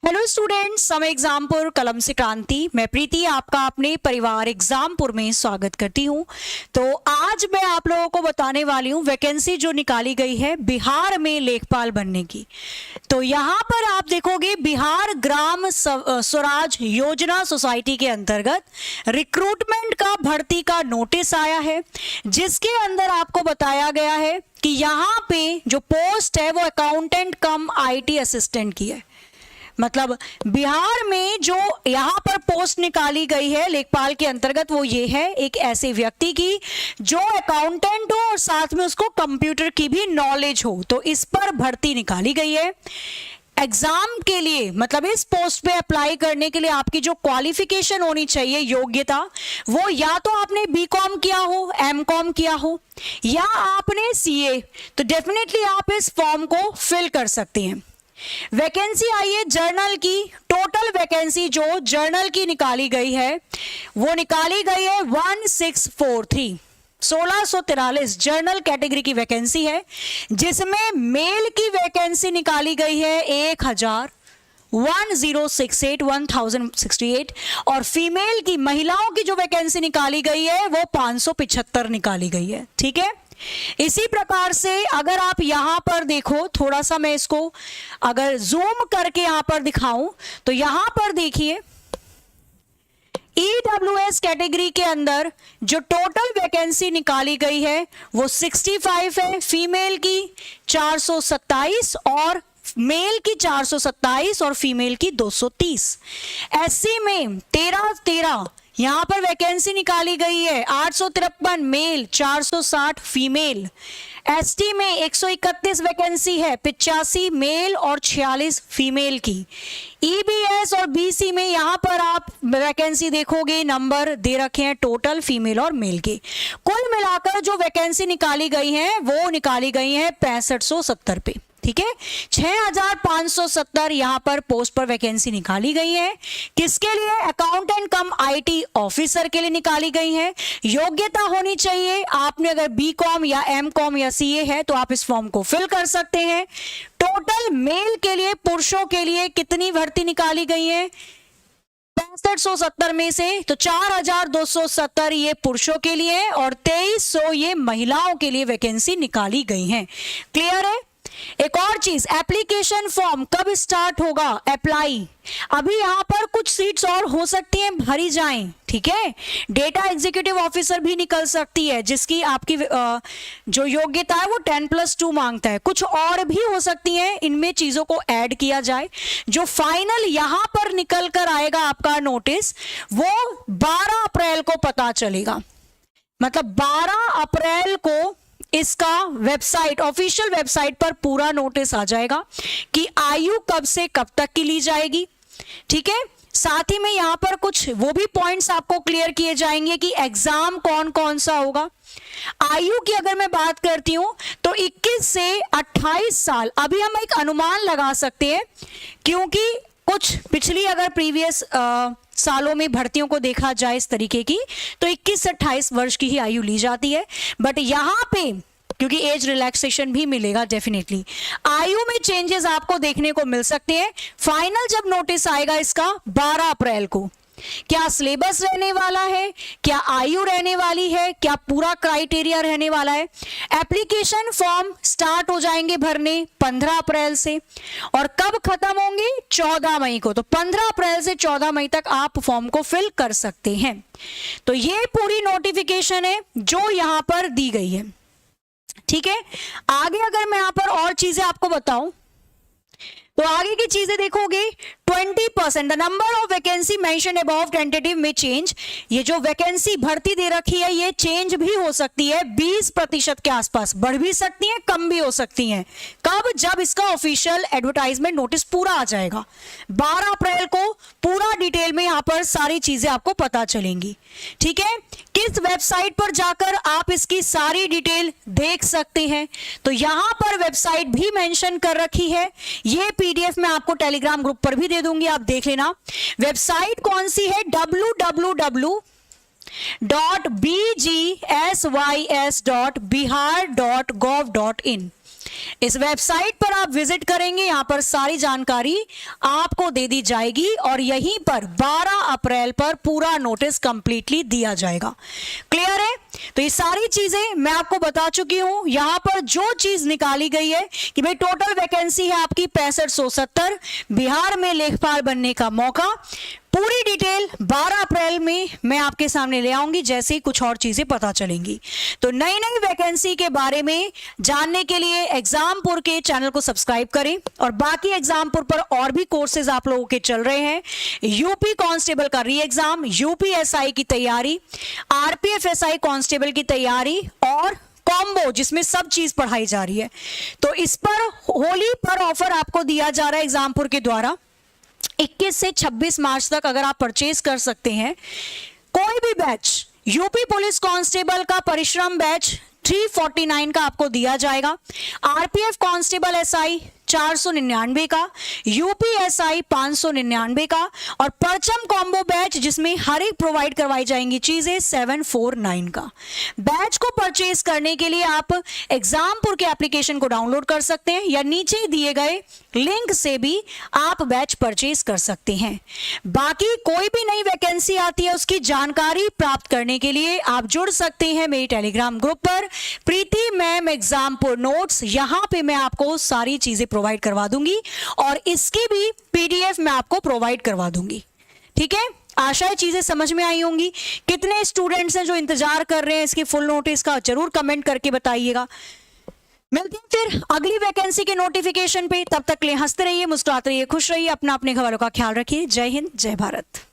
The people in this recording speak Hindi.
हेलो स्टूडेंट्स, समय एग्जामपुर कलम से क्रांति। मैं प्रीति आपका अपने परिवार एग्जामपुर में स्वागत करती हूं। तो आज मैं आप लोगों को बताने वाली हूं वैकेंसी जो निकाली गई है बिहार में लेखपाल बनने की। तो यहां पर आप देखोगे बिहार ग्राम स्वराज योजना सोसाइटी के अंतर्गत रिक्रूटमेंट का भर्ती का नोटिस आया है, जिसके अंदर आपको बताया गया है कि यहाँ पे जो पोस्ट है वो अकाउंटेंट कम IT असिस्टेंट की है। मतलब बिहार में जो यहाँ पर पोस्ट निकाली गई है लेखपाल के अंतर्गत वो ये है एक ऐसे व्यक्ति की जो अकाउंटेंट हो और साथ में उसको कंप्यूटर की भी नॉलेज हो। तो इस पर भर्ती निकाली गई है। एग्जाम के लिए मतलब इस पोस्ट पे अप्लाई करने के लिए आपकी जो क्वालिफिकेशन होनी चाहिए, योग्यता, वो या तो आपने BCom किया हो, MCom किया हो या आपने CA, तो डेफिनेटली आप इस फॉर्म को फिल कर सकते हैं। वैकेंसी आई है जर्नल की। टोटल वैकेंसी जो जर्नल की निकाली गई है वो निकाली गई है 1643 जर्नल कैटेगरी की वैकेंसी है, जिसमें मेल की वैकेंसी निकाली गई है 1068 और फीमेल की, महिलाओं की जो वैकेंसी निकाली गई है वो 575 निकाली गई है। ठीक है, इसी प्रकार से अगर आप यहां पर देखो, थोड़ा सा मैं इसको अगर जूम करके यहां पर दिखाऊं तो यहां पर देखिए EWS कैटेगरी के अंदर जो टोटल वैकेंसी निकाली गई है वो 65 है, फीमेल की 427 और मेल की 427 और फीमेल की 230। SC में 13 यहां पर वैकेंसी निकाली गई है 853 मेल, 460 फीमेल। ST में 131 वैकेंसी है, 85 मेल और 46 फीमेल की। EBS और BC में यहां पर आप वैकेंसी देखोगे नंबर दे रखे हैं टोटल फीमेल और मेल के। कुल मिलाकर जो वैकेंसी निकाली गई है वो निकाली गई है 6570 पे। ठीक है, 6570 यहां पर पोस्ट पर वैकेंसी निकाली गई है। किसके लिए? अकाउंटेंट कम IT ऑफिसर के लिए निकाली गई है। योग्यता होनी चाहिए, आपने अगर BCom या MCom या CA है तो आप इस फॉर्म को फिल कर सकते हैं। टोटल मेल के लिए, पुरुषों के लिए कितनी भर्ती निकाली गई है 6570 में से? तो 4270 ये पुरुषों के लिए और 2300 ये महिलाओं के लिए वैकेंसी निकाली गई है। क्लियर है? एक और चीज, एप्लीकेशन फॉर्म कब स्टार्ट होगा अप्लाई? अभी यहां पर कुछ सीट्स और हो सकती हैं भरी जाएं। ठीक है, डेटा एग्जीक्यूटिव ऑफिसर भी निकल सकती है जिसकी आपकी जो योग्यता है वो 10+2 मांगता है। कुछ और भी हो सकती हैं, इनमें चीजों को ऐड किया जाए। जो फाइनल यहां पर निकल कर आएगा आपका नोटिस वो 12 अप्रैल को पता चलेगा। मतलब 12 अप्रैल को इसका वेबसाइट, ऑफिशियल वेबसाइट पर पूरा नोटिस आ जाएगा कि आयु कब से कब तक की ली जाएगी। ठीक है, साथ ही में यहां पर कुछ वो भी पॉइंट्स आपको क्लियर किए जाएंगे कि एग्जाम कौन कौन सा होगा। आयु की अगर मैं बात करती हूं तो 21 से 28 साल अभी हम एक अनुमान लगा सकते हैं, क्योंकि कुछ पिछली अगर प्रीवियस सालों में भर्तियों को देखा जाए इस तरीके की तो 21 से 28 वर्ष की ही आयु ली जाती है। बट यहां पे क्योंकि एज रिलैक्सेशन भी मिलेगा, डेफिनेटली आयु में चेंजेस आपको देखने को मिल सकते हैं। फाइनल जब नोटिस आएगा इसका 12 अप्रैल को, क्या सिलेबस रहने वाला है, क्या आयु रहने वाली है, क्या पूरा क्राइटेरिया रहने वाला है। एप्लीकेशन फॉर्म स्टार्ट हो जाएंगे भरने 15 अप्रैल से और कब खत्म होंगे 14 मई को। तो 15 अप्रैल से 14 मई तक आप फॉर्म को फिल कर सकते हैं। तो ये पूरी नोटिफिकेशन है जो यहां पर दी गई है। ठीक है, आगे अगर मैं यहां पर और चीजें आपको बताऊं तो आगे की चीजें देखोगे 20% the number of vacancy mention above tentative में चेंज। ये जो वैकेंसी भर्ती दे रखी है ये चेंज भी हो सकती है, 20% के आसपास बढ़ भी सकती है, कम भी हो सकती है। कब? जब इसका ऑफिशियल एडवर्टाइजमेंट नोटिस पूरा आ जाएगा 12 अप्रैल को। पूरा डिटेल में यहां पर सारी चीजें आपको पता चलेंगी। ठीक है, किस वेबसाइट पर जाकर आप इसकी सारी डिटेल देख सकते हैं तो यहां पर वेबसाइट भी मेंशन कर रखी है। ये PDF मैं आपको टेलीग्राम ग्रुप पर भी दे दूंगी, आप देख लेना। वेबसाइट कौन सी है? www.bgsys.bihar.gov.in। इस वेबसाइट पर आप विजिट करेंगे, यहां पर सारी जानकारी आपको दे दी जाएगी और यहीं पर 12 अप्रैल पर पूरा नोटिस कंप्लीटली दिया जाएगा। क्लियर है? तो ये सारी चीजें मैं आपको बता चुकी हूं। यहां पर जो चीज निकाली गई है कि भाई टोटल वैकेंसी है आपकी 6570, बिहार में लेखपाल बनने का मौका, पूरी डिटेल 12 अप्रैल में मैं आपके सामने ले आऊंगी जैसे ही कुछ और चीजें पता चलेंगी। तो नई नई वैकेंसी के बारे में जानने के लिए एग्जामपुर के चैनल को सब्सक्राइब करें और बाकी एग्जामपुर पर और भी कोर्सेज आप लोगों के चल रहे हैं। यूपी कांस्टेबल का री एग्जाम, यूपीएसआई की तैयारी, आरपीएफएसआई कांस्टेबल की तैयारी और कॉम्बो जिसमें सब चीज पढ़ाई जा रही है। तो इस पर होली पर ऑफर आपको दिया जा रहा है एग्जामपुर के द्वारा। 21 से 26 मार्च तक अगर आप परचेज कर सकते हैं कोई भी बैच, यूपी पुलिस कांस्टेबल का परिश्रम बैच 349 का आपको दिया जाएगा, आरपीएफ कांस्टेबल एसआई 499 का, यूपीएसआई 599 का और परचम कॉम्बो बैच जिसमें हर एक प्रोवाइड करवाई जाएंगी चीजें 749 का। बैच को परचेज करने के लिए आप एग्जामपुर के एप्लीकेशन को डाउनलोड कर सकते हैं या नीचे दिए गए लिंक से भी आप बैच परचेज कर सकते हैं। बाकी कोई भी नई वैकेंसी आती है उसकी जानकारी प्राप्त करने के लिए आप जुड़ सकते हैं मेरी टेलीग्राम ग्रुप पर, प्रीति मैम एग्जामपुर नोट्स। यहां पे मैं आपको सारी चीजें प्रोवाइड करवा दूंगी और इसकी भी पीडीएफ मैं आपको प्रोवाइड करवा दूंगी। ठीक है, आशा है चीजें समझ में आई होंगी। कितने स्टूडेंट्स हैं जो इंतजार कर रहे हैं इसके फुल नोटिस का, जरूर कमेंट करके बताइएगा। मिलते हैं फिर अगली वैकेंसी के नोटिफिकेशन पे। तब तक ले हंसते रहिए, मुस्कुराते रहिए, खुश रहिए, अपने घरों का ख्याल रखिए। जय हिंद, जय भारत।